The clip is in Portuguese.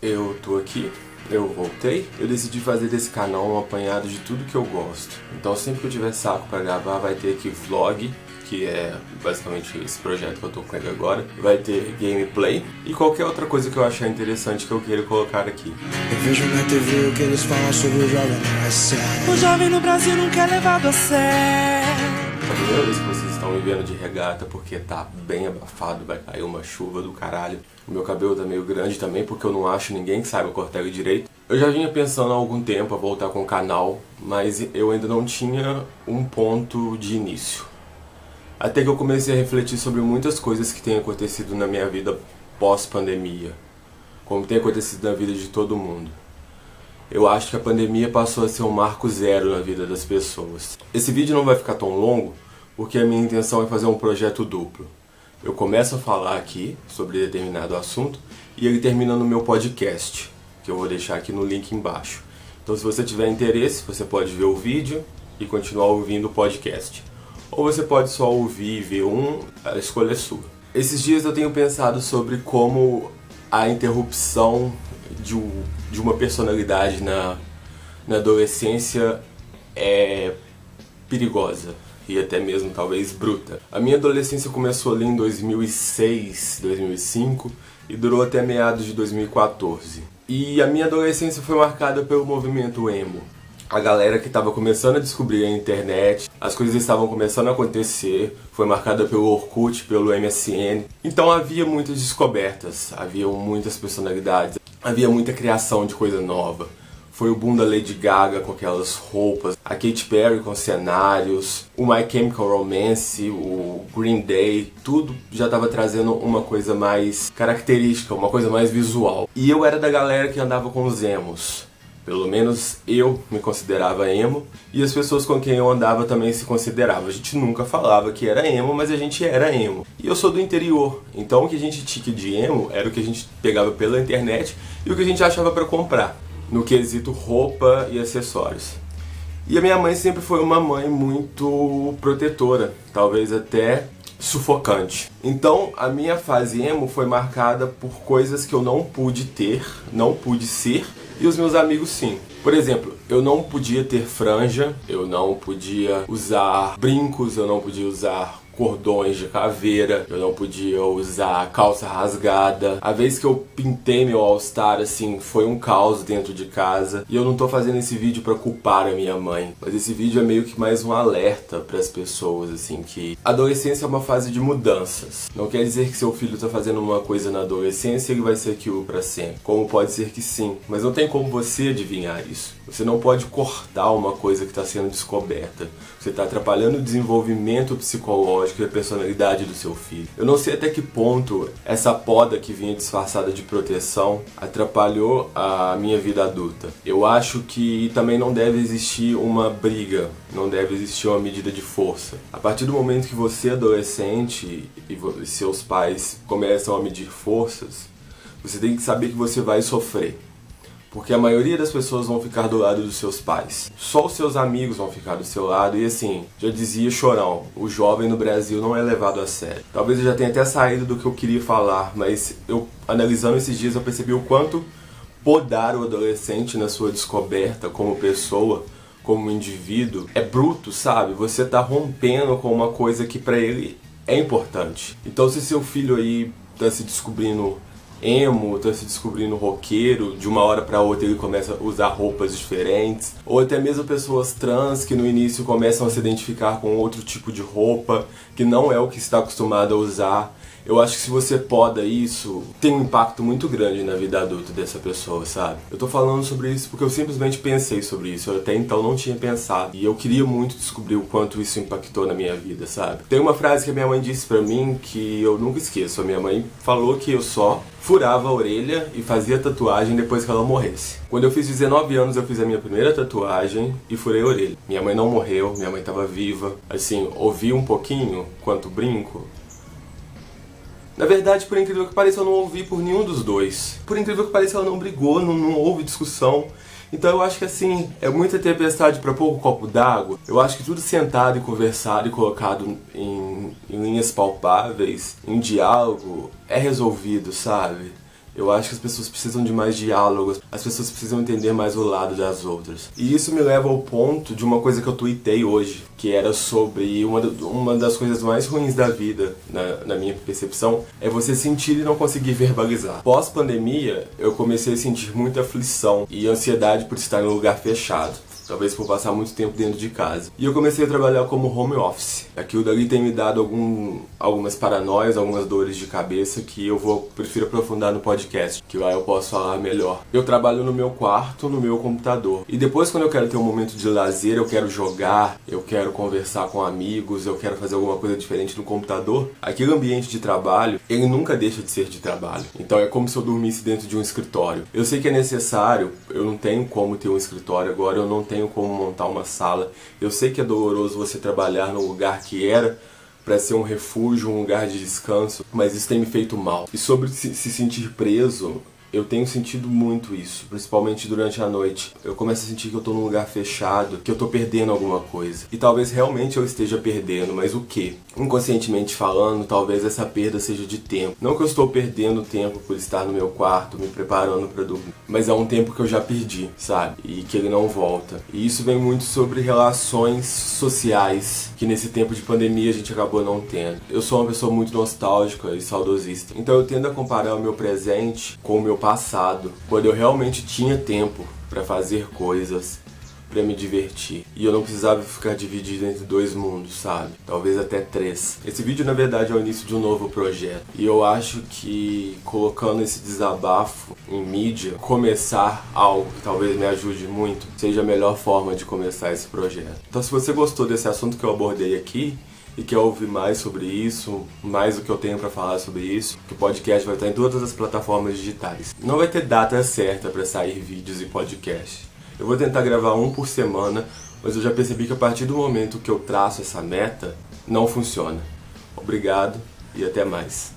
Eu tô aqui, eu voltei, eu decidi fazer desse canal um apanhado de tudo que eu gosto. Então sempre que eu tiver saco pra gravar vai ter aqui vlog, que é basicamente esse projeto que eu tô com ele agora. Vai ter gameplay e qualquer outra coisa que eu achar interessante que eu queira colocar aqui. Eu vejo na TV o que eles falam sobre o jovem não é sério. O jovem no Brasil nunca é levado a sério. É a primeira vez que vocês estão me vendo de regata porque tá bem abafado, vai cair uma chuva do caralho. O meu cabelo tá meio grande também porque eu não acho ninguém que saiba cortar ele direito. Eu já vinha pensando há algum tempo a voltar com o canal, mas eu ainda não tinha um ponto de início. Até que eu comecei a refletir sobre muitas coisas que têm acontecido na minha vida pós-pandemia, como tem acontecido na vida de todo mundo. Eu acho que a pandemia passou a ser um marco zero na vida das pessoas. Esse vídeo não vai ficar tão longo, porque a minha intenção é fazer um projeto duplo. Eu começo a falar aqui sobre determinado assunto e ele termina no meu podcast, que eu vou deixar aqui no link embaixo. Então se você tiver interesse, você pode ver o vídeo e continuar ouvindo o podcast. Ou você pode só ouvir e ver a escolha é sua. Esses dias eu tenho pensado sobre como a interrupção de uma personalidade na adolescência é perigosa e até mesmo talvez bruta. A minha adolescência começou ali em 2006, 2005 e durou até meados de 2014. E a minha adolescência foi marcada pelo movimento emo. A galera que estava começando a descobrir a internet, as coisas estavam começando a acontecer, foi marcada pelo Orkut, pelo MSN. Então havia muitas descobertas, havia muitas personalidades, havia muita criação de coisa nova. Foi o boom da Lady Gaga com aquelas roupas, a Katy Perry com cenários, o My Chemical Romance, o Green Day, tudo já estava trazendo uma coisa mais característica, uma coisa mais visual. E eu era da galera que andava com os emos. Pelo menos eu me considerava emo e as pessoas com quem eu andava também se consideravam. A gente nunca falava que era emo, mas a gente era emo. E eu sou do interior, então o que a gente tinha de emo era o que a gente pegava pela internet e o que a gente achava para comprar, no quesito roupa e acessórios. E a minha mãe sempre foi uma mãe muito protetora, talvez até sufocante. Então a minha fase emo foi marcada por coisas que eu não pude ter, não pude ser, e os meus amigos sim. Por exemplo, eu não podia ter franja, eu não podia usar brincos, eu não podia usar cordões de caveira, eu não podia usar calça rasgada. A vez que eu pintei meu All-Star, assim, foi um caos dentro de casa. E eu não tô fazendo esse vídeo pra culpar a minha mãe, mas esse vídeo é meio que mais um alerta pras pessoas, assim, que a adolescência é uma fase de mudanças. Não quer dizer que seu filho tá fazendo uma coisa na adolescência e ele vai ser aquilo pra sempre. Como pode ser que sim, mas não tem como você adivinhar isso. Você não pode cortar uma coisa que está sendo descoberta. Você está atrapalhando o desenvolvimento psicológico e a personalidade do seu filho. Eu não sei até que ponto essa poda que vinha disfarçada de proteção atrapalhou a minha vida adulta. Eu acho que também não deve existir uma briga, não deve existir uma medida de força. A partir do momento que você é adolescente e seus pais começam a medir forças, você tem que saber que você vai sofrer. Porque a maioria das pessoas vão ficar do lado dos seus pais. Só os seus amigos vão ficar do seu lado. E assim, já dizia Chorão, o jovem no Brasil não é levado a sério. Talvez eu já tenha até saído do que eu queria falar, mas eu, analisando esses dias, eu percebi o quanto podar o adolescente na sua descoberta como pessoa, como indivíduo, é bruto, sabe? Você tá rompendo com uma coisa que pra ele é importante. Então se seu filho aí tá se descobrindo emo, tá se descobrindo roqueiro, de uma hora pra outra ele começa a usar roupas diferentes, ou até mesmo pessoas trans que no início começam a se identificar com outro tipo de roupa, que não é o que está acostumado a usar. Eu acho que se você poda isso, tem um impacto muito grande na vida adulta dessa pessoa, sabe? Eu tô falando sobre isso porque eu simplesmente pensei sobre isso, eu até então não tinha pensado. E eu queria muito descobrir o quanto isso impactou na minha vida, sabe? Tem uma frase que a minha mãe disse pra mim que eu nunca esqueço. A minha mãe falou que eu só furava a orelha e fazia tatuagem depois que ela morresse. Quando eu fiz 19 anos, eu fiz a minha primeira tatuagem e furei a orelha. Minha mãe não morreu, minha mãe tava viva. Assim, ouvi um pouquinho quanto brinco. Na verdade, por incrível que pareça, eu não ouvi por nenhum dos dois. Por incrível que pareça, ela não brigou, não houve discussão. Então eu acho que assim, é muita tempestade para pouco copo d'água. Eu acho que tudo sentado e conversado e colocado em linhas palpáveis, em diálogo, é resolvido, sabe? Eu acho que as pessoas precisam de mais diálogos, as pessoas precisam entender mais o lado das outras. E isso me leva ao ponto de uma coisa que eu tuitei hoje, que era sobre uma das coisas mais ruins da vida, na minha percepção, é você sentir e não conseguir verbalizar. Pós-pandemia, eu comecei a sentir muita aflição e ansiedade por estar em um lugar fechado. Talvez por passar muito tempo dentro de casa. E eu comecei a trabalhar como home office. Aquilo dali tem me dado algumas paranoias, algumas dores de cabeça que eu prefiro aprofundar no podcast, que lá eu posso falar melhor. Eu trabalho no meu quarto, no meu computador. E depois, quando eu quero ter um momento de lazer, eu quero jogar, eu quero conversar com amigos, eu quero fazer alguma coisa diferente no computador, aquele ambiente de trabalho, ele nunca deixa de ser de trabalho. Então é como se eu dormisse dentro de um escritório. Eu sei que é necessário, eu não tenho como ter um escritório agora, eu não tenho como montar uma sala. Eu sei que é doloroso você trabalhar num lugar que era para ser um refúgio, um lugar de descanso, mas isso tem me feito mal. E sobre se sentir preso, eu tenho sentido muito isso, principalmente durante a noite. Eu começo a sentir que eu tô num lugar fechado, que eu tô perdendo alguma coisa. E talvez realmente eu esteja perdendo, mas o quê? Inconscientemente falando, talvez essa perda seja de tempo. Não que eu estou perdendo tempo por estar no meu quarto, me preparando para dormir, mas é um tempo que eu já perdi, sabe? E que ele não volta. E isso vem muito sobre relações sociais, que nesse tempo de pandemia a gente acabou não tendo. Eu sou uma pessoa muito nostálgica e saudosista, então eu tendo a comparar o meu presente com o meu passado, quando eu realmente tinha tempo para fazer coisas, para me divertir. E eu não precisava ficar dividido entre dois mundos, sabe? Talvez até 3. Esse vídeo, na verdade, é o início de um novo projeto. E eu acho que colocando esse desabafo em mídia, começar algo que talvez me ajude muito, seja a melhor forma de começar esse projeto. Então, se você gostou desse assunto que eu abordei aqui, e quer ouvir mais sobre isso, mais do que eu tenho para falar sobre isso, que o podcast vai estar em todas as plataformas digitais. Não vai ter data certa para sair vídeos e podcasts. Eu vou tentar gravar um por semana, mas eu já percebi que a partir do momento que eu traço essa meta, não funciona. Obrigado e até mais.